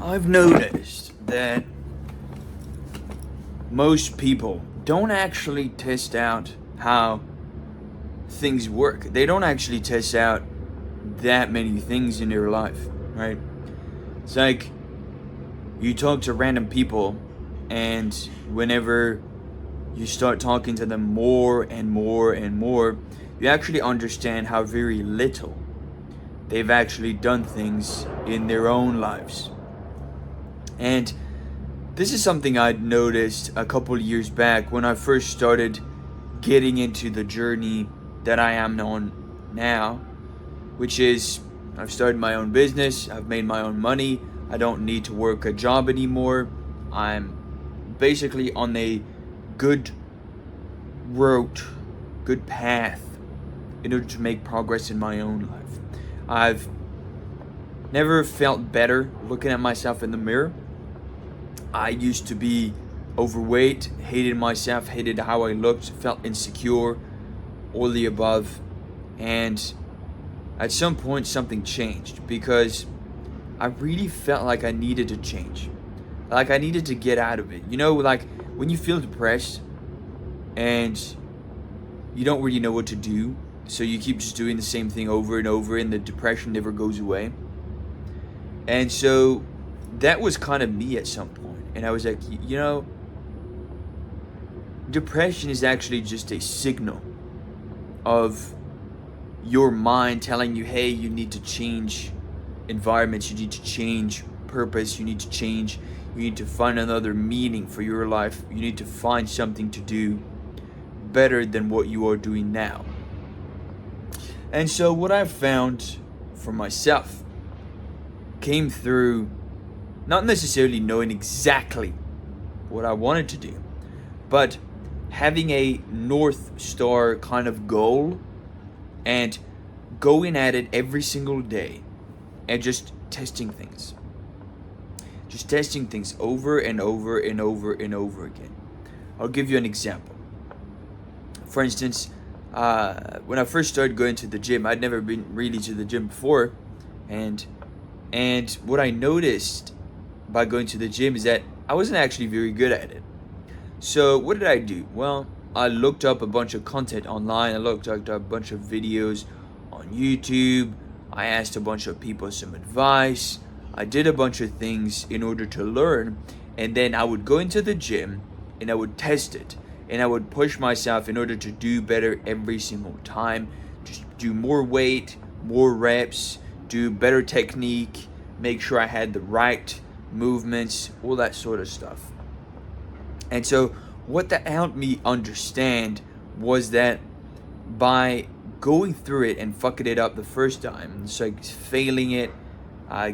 I've noticed that most people don't actually test out how things work. They don't actually test out that many things in their life, right? It's like you talk to random people, and whenever you start talking to them more and more and more, you actually understand how very little they've actually done things in their own lives. And this is something I'd noticed a couple years back when I first started getting into the journey that I am on now, which is I've started my own business, I've made my own money, I don't need to work a job anymore. I'm basically on a good road, good path in order to make progress in my own life. I've never felt better looking at myself in the mirror. I used to be overweight, hated myself, hated how I looked, felt insecure, all the above. And at some point something changed because I really felt like I needed to change. Like I needed to get out of it. You know, like when you feel depressed and you don't really know what to do, so you keep just doing the same thing over and over and the depression never goes away. And so that was kind of me at some point. And I was like, you know, depression is actually just a signal of your mind telling you, hey, you need to change environments, you need to change purpose, you need to change, you need to find another meaning for your life, you need to find something to do better than what you are doing now. And so what I've found for myself came through not necessarily knowing exactly what I wanted to do, but having a North Star kind of goal and going at it every single day and just testing things. Just testing things over and over and over and over again. I'll give you an example. For instance, when I first started going to the gym, I'd never been really to the gym before, and what I noticed by going to the gym is that I wasn't actually very good at it. So what did I do? Well, I looked up a bunch of content online. I looked up a bunch of videos on YouTube. I asked a bunch of people some advice. I did a bunch of things in order to learn, and then I would go into the gym and I would test it, and I would push myself in order to do better every single time. Just do more weight, more reps, do better technique, make sure I had the right movements, all that sort of stuff. And so what that helped me understand was that by going through it and fucking it up the first time, it's like failing it,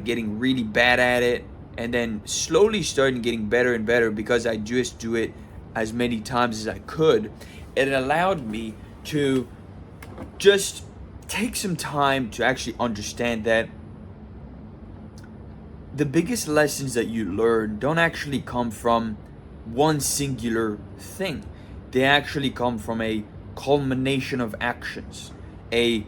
getting really bad at it, and then slowly starting getting better and better because I just do it as many times as I could, it allowed me to just take some time to actually understand that the biggest lessons that you learn don't actually come from one singular thing. They actually come from a culmination of actions, a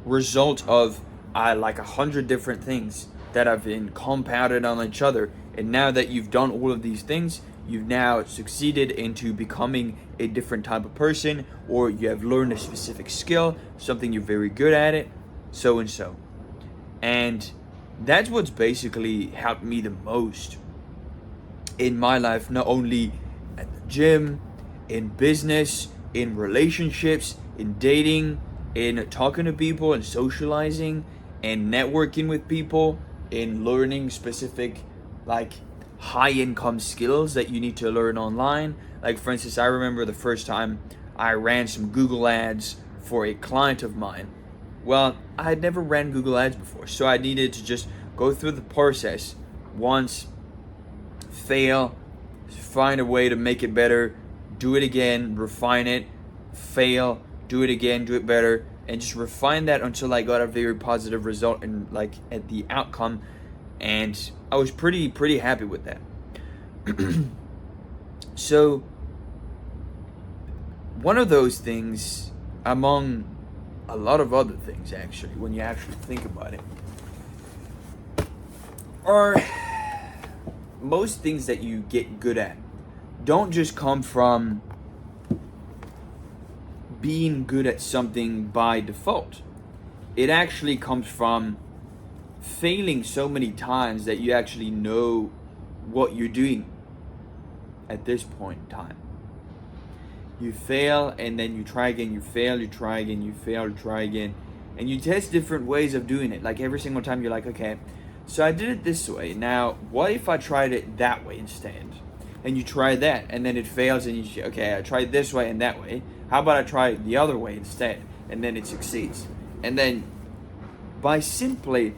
result of like 100 different things that have been compounded on each other. And now that you've done all of these things, you've now succeeded into becoming a different type of person, or you have learned a specific skill, something you're very good at it, so and so. And that's what's basically helped me the most in my life, not only at the gym, in business, in relationships, in dating, in talking to people and socializing and networking with people, in learning specific like high income skills that you need to learn online. Like for instance, I remember the first time I ran some Google ads for a client of mine. Well, I had never ran Google ads before, so I needed to just go through the process once, fail, find a way to make it better, do it again, refine it, fail, do it again, do it better, and just refine that until I got a very positive result and like at the outcome. And I was pretty happy with that. So one of those things, among a lot of other things actually, when you actually think about it, are most things that you get good at don't just come from being good at something by default. It actually comes from failing so many times that you actually know what you're doing at this point in time. You fail and then you try again, you fail, you try again, you fail, you try again. And you test different ways of doing it. Like every single time you're like, okay, so I did it this way. Now, what if I tried it that way instead? And you try that and then it fails and you say, okay, I tried this way and that way. How about I try it the other way instead? And then it succeeds. And then by simply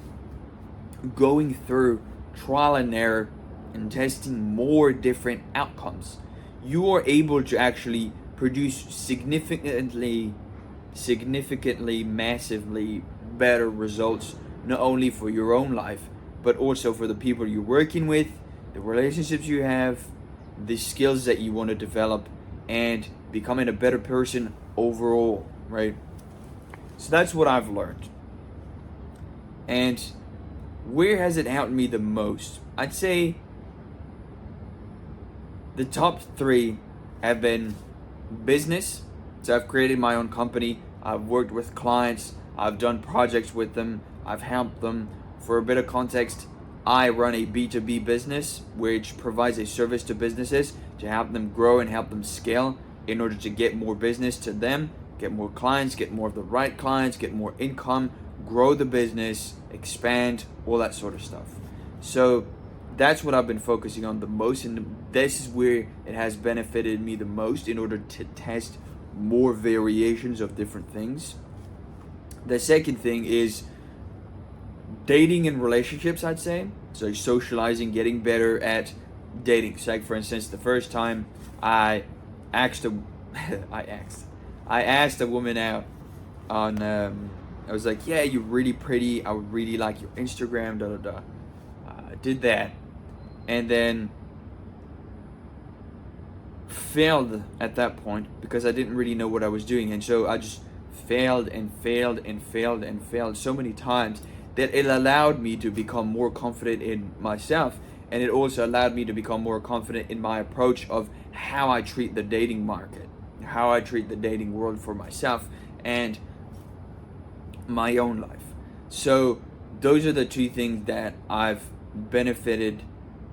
going through trial and error and testing more different outcomes, you are able to actually produce significantly, massively better results, not only for your own life, but also for the people you're working with, the relationships you have, the skills that you want to develop, and becoming a better person overall, right? So that's what I've learned. And where has it helped me the most? I'd say the top 3 have been business. So I've created my own company. I've worked with clients. I've done projects with them. I've helped them. For a bit of context, I run a B2B business which provides a service to businesses to help them grow and help them scale in order to get more business to them, get more clients, get more of the right clients, get more income, grow the business, expand, all that sort of stuff. So that's what I've been focusing on the most, and this is where it has benefited me the most in order to test more variations of different things. The second thing is dating and relationships, I'd say. So socializing, getting better at dating. So like for instance, the first time I asked a woman out on I was like, yeah, you're really pretty, I would really like your Instagram, da da da. I did that and then failed at that point because I didn't really know what I was doing, and so I just failed so many times that it allowed me to become more confident in myself, and it also allowed me to become more confident in my approach of how I treat the dating market, how I treat the dating world for myself and my own life. So those are the 2 things that I've benefited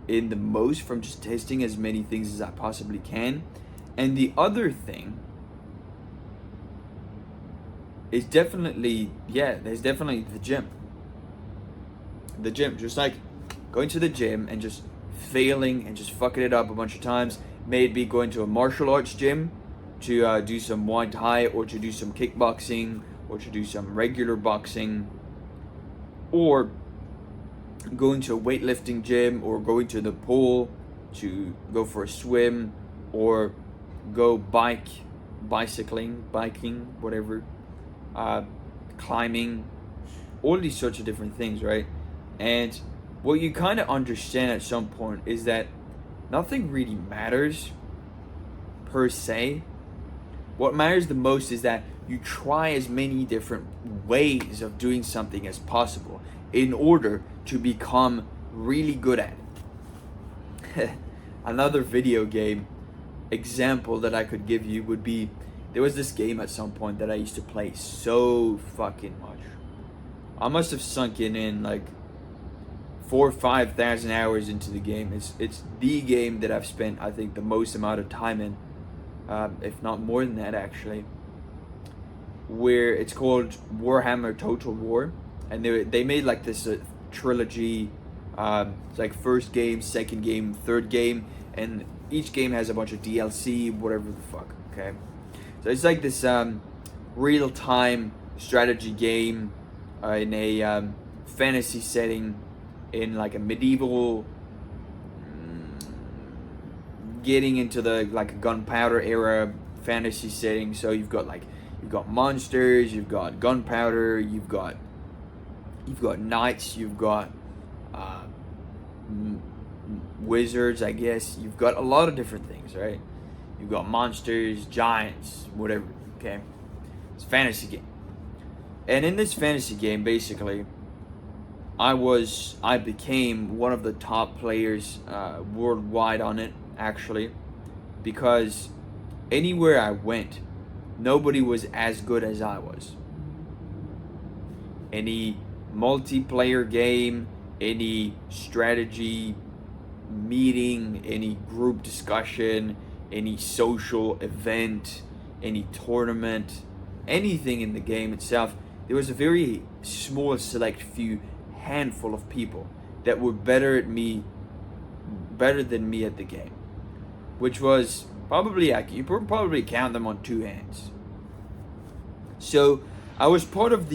in the most from just testing as many things as I possibly can. And the other thing is definitely, there's definitely the gym. Just like going to the gym and just failing and just fucking it up a bunch of times. Maybe going to a martial arts gym to do some Muay Thai, or to do some kickboxing, or to do some regular boxing, or going to a weightlifting gym, or going to the pool to go for a swim, or go biking, whatever, climbing, all these sorts of different things, right? And what you kind of understand at some point is that nothing really matters per se. What matters the most is that you try as many different ways of doing something as possible in order to become really good at it. Another video game example that I could give you would be, there was this game at some point that I used to play so fucking much. I must have sunk in like 4,000 or 5,000 hours into the game. It's the game that I've spent, I think, the most amount of time in, if not more than that actually. Where it's called Warhammer Total War, and they made like this trilogy. It's like first game, second game, third game, and each game has a bunch of DLC, whatever the fuck. Okay, so it's like this real-time strategy game in a fantasy setting, in like a medieval, getting into the like a gunpowder era fantasy setting. So you've got monsters, you've got gunpowder, you've got knights, you've got wizards, I guess. You've got a lot of different things, right? You've got monsters, giants, whatever. Okay, it's a fantasy game, and in this fantasy game, basically, I became one of the top players worldwide on it, actually, because anywhere I went, nobody was as good as I was. Any multiplayer game, any strategy meeting, any group discussion, any social event, any tournament, anything in the game itself, there was a very small select few handful of people that were better than me at the game, which was probably, you could probably count them on two hands. So I was part of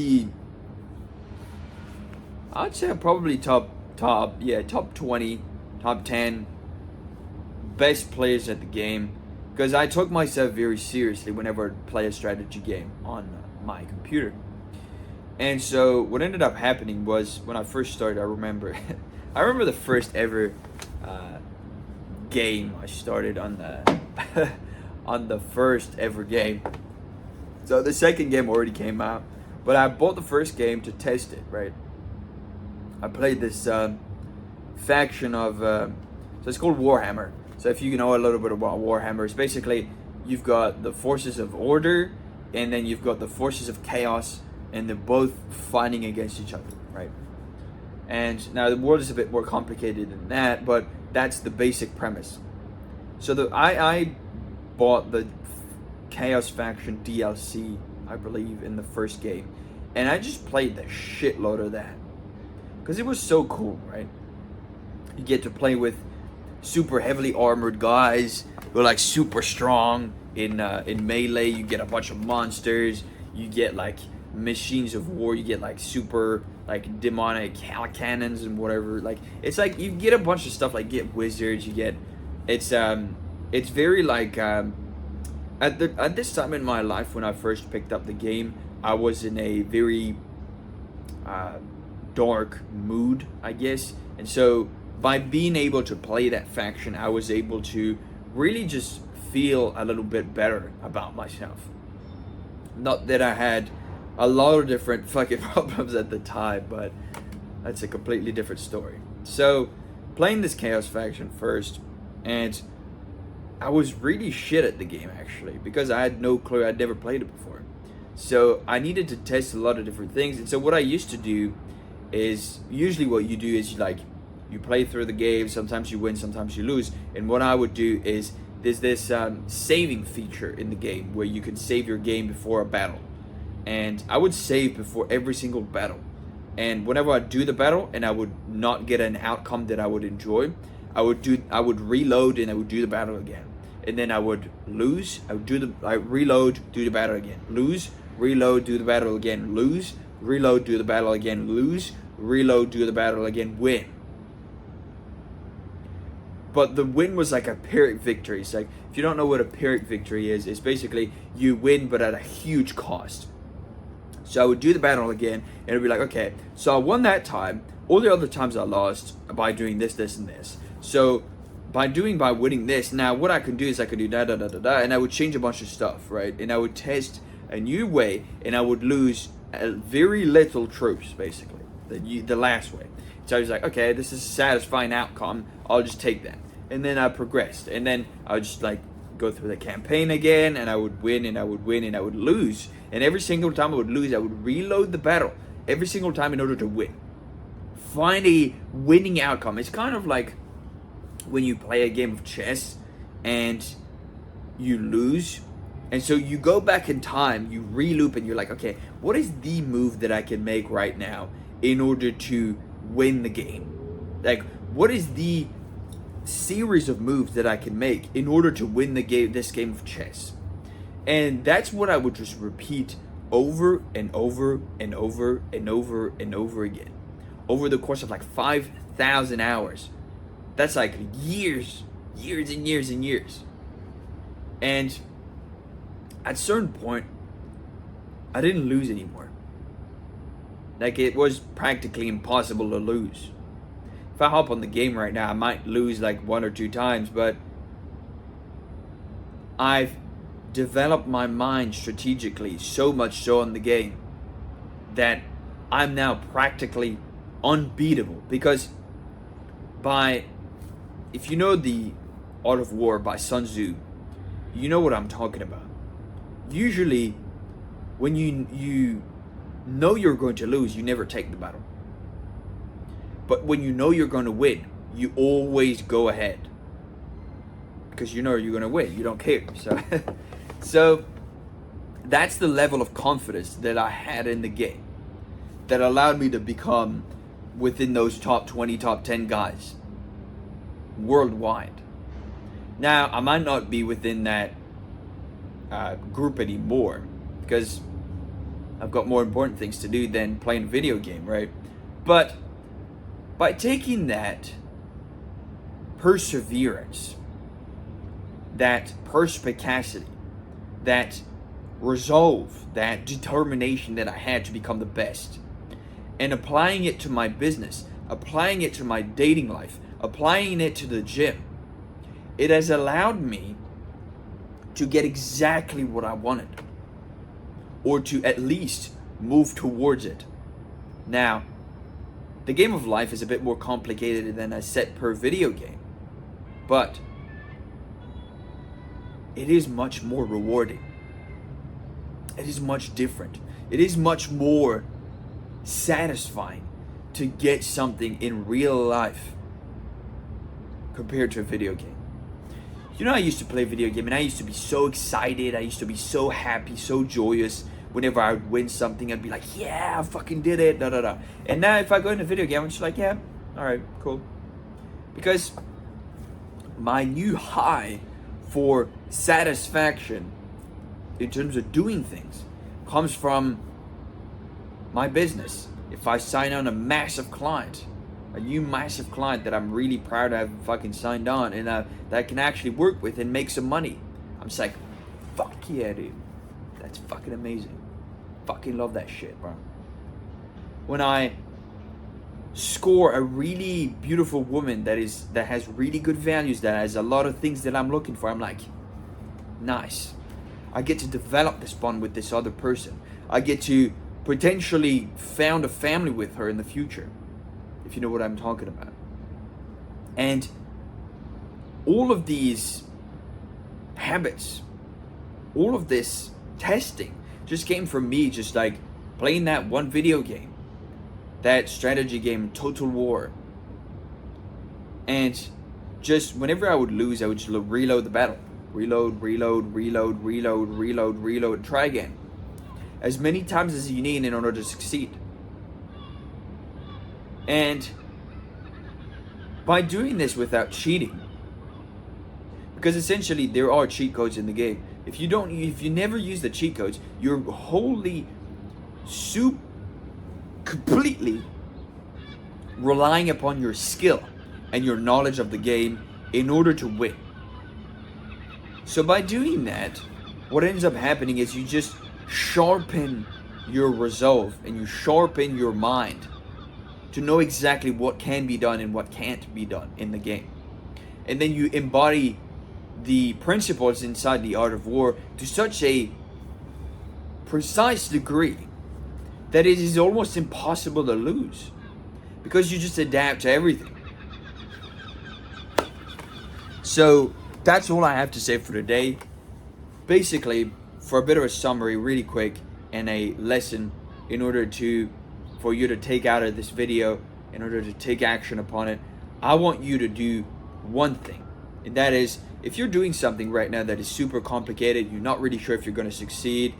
I'd say probably top 20, top 10 best players at the game, because I took myself very seriously whenever I'd play a strategy game on my computer. And so what ended up happening was, when I first started, I remember the first ever game I started on the on the first ever game. So the second game already came out, but I bought the first game to test it, right? I played this faction of so it's called Warhammer. So if you know a little bit about Warhammer, it's basically you've got the forces of order, and then you've got the forces of chaos, and they're both fighting against each other, right? And now the world is a bit more complicated than that, but that's the basic premise. So I bought the Chaos Faction DLC, I believe, in the first game, and I just played the shitload of that because it was so cool, right? You get to play with super heavily armored guys who are like super strong in melee. You get a bunch of monsters. You get like machines of war. You get like super like demonic cannons and whatever. Like it's like you get a bunch of stuff. Like get wizards. You get it's very like at this time in my life when I first picked up the game, I was in a very dark mood, I guess, and so by being able to play that faction, I was able to really just feel a little bit better about myself. Not that I had a lot of different fucking problems at the time, but that's a completely different story. So, playing this Chaos Faction first, and I was really shit at the game, actually, because I had no clue. I'd never played it before. So, I needed to test a lot of different things. And so, what I used to do is, usually what you do is you play through the game, sometimes you win, sometimes you lose. And what I would do is, there's this saving feature in the game where you can save your game before a battle. And I would save before every single battle. And whenever I do the battle and I would not get an outcome that I would enjoy, I would reload and I would do the battle again. And then I would lose, I reload, do the battle again. Lose, reload, do the battle again. Lose, reload, do the battle again. Lose, reload, do the battle again. Win. But the win was like a Pyrrhic victory. It's like, if you don't know what a Pyrrhic victory is, it's basically you win but at a huge cost. So I would do the battle again, and it would be like, okay, so I won that time. All the other times I lost by doing this, this, and this. So by winning this, now what I can do is I could do da da da da da, and I would change a bunch of stuff, right? And I would test a new way, and I would lose very little troops, basically, the last way. So I was like, okay, this is a satisfying outcome. I'll just take that. And then I progressed, and then I would just like go through the campaign again, and I would win, and I would win, and I would lose. And every single time I would lose, I would reload the battle every single time in order to win. Find a winning outcome. It's kind of like when you play a game of chess and you lose, and so you go back in time, you reloop, and you're like, okay, what is the move that I can make right now in order to win the game? Like, what is the series of moves that I can make in order to win this game of chess? And that's what I would just repeat over and over and over and over and over again over the course of like 5,000 hours. That's like years and years and years. And at a certain point, I didn't lose anymore. Like, it was practically impossible to lose. If I hop on the game right now, I might lose like 1 or 2 times, but I've developed my mind strategically so much so on the game that I'm now practically unbeatable. Because if you know the Art of War by Sun Tzu, you know what I'm talking about. Usually, when you know you're going to lose, you never take the battle. But when you know you're going to win, you always go ahead. Because you know you're going to win. You don't care. So that's the level of confidence that I had in the game that allowed me to become within those top 20, top 10 guys worldwide. Now, I might not be within that group anymore because I've got more important things to do than playing a video game, right? But by taking that perseverance, that perspicacity, that resolve, that determination that I had to become the best, and applying it to my business, applying it to my dating life, applying it to the gym, it has allowed me to get exactly what I wanted, or to at least move towards it. Now, the game of life is a bit more complicated than a set per video game, but it is much more rewarding. It is much different. It is much more satisfying to get something in real life compared to a video game. You know, I used to play a video game and I used to be so excited. I used to be so happy, so joyous. Whenever I would win something, I'd be like, yeah, I fucking did it, da da da. And now if I go in a video game, I'm just like, yeah, all right, cool. Because my new high for satisfaction in terms of doing things comes from my business. If I sign on a massive client, a new massive client that I'm really proud to have fucking signed on and that I can actually work with and make some money, I'm just like, fuck yeah, dude. That's fucking amazing. Fucking love that shit, bro. When I score a really beautiful woman that has really good values, that has a lot of things that I'm looking for, I'm like, nice. I get to develop this bond with this other person. I get to potentially found a family with her in the future, if you know what I'm talking about. And all of these habits, all of this testing just came from me just like playing that one video game, that strategy game, Total War. And just whenever I would lose, I would just reload the battle. Reload, try again. As many times as you need in order to succeed. And by doing this without cheating, because essentially there are cheat codes in the game. If you never use the cheat codes, you're wholly, completely relying upon your skill and your knowledge of the game in order to win. So by doing that, what ends up happening is you just sharpen your resolve and you sharpen your mind to know exactly what can be done and what can't be done in the game. And then you embody the principles inside the Art of War to such a precise degree that it is almost impossible to lose, because you just adapt to everything. So that's all I have to say for today. Basically, for a bit of a summary really quick and a lesson in order for you to take out of this video, in order to take action upon it, I want you to do one thing, and that is, if you're doing something right now that is super complicated, you're not really sure if you're going to succeed,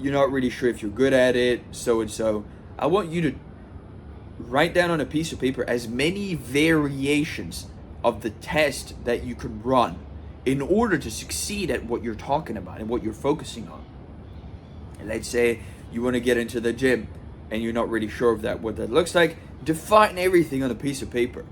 you're not really sure if you're good at it, so and so, I want you to write down on a piece of paper as many variations of the test that you could run in order to succeed at what you're talking about and what you're focusing on. And let's say you want to get into the gym and you're not really sure of what that looks like. Define everything on a piece of paper.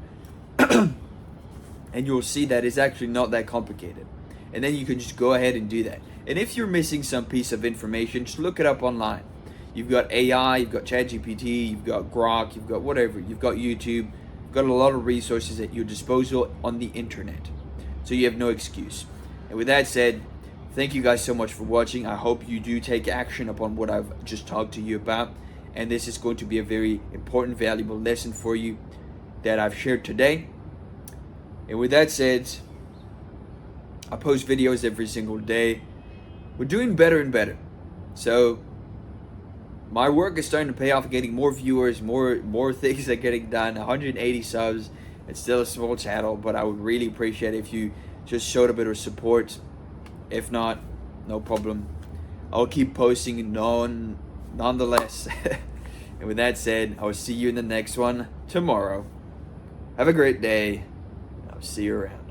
And you'll see that it's actually not that complicated. And then you can just go ahead and do that. And if you're missing some piece of information, just look it up online. You've got AI, you've got ChatGPT, you've got Grok, you've got whatever, you've got YouTube, you've got a lot of resources at your disposal on the internet. So you have no excuse. And with that said, thank you guys so much for watching. I hope you do take action upon what I've just talked to you about. and this is going to be a very important, valuable lesson for you that I've shared today. And with that said, I post videos every single day. We're doing better and better. So my work is starting to pay off, getting more viewers, more things are getting done. 180 subs. It's still a small channel, but I would really appreciate it if you just showed a bit of support. If not, no problem. I'll keep posting nonetheless. And with that said, I will see you in the next one tomorrow. Have a great day. I'll see you around.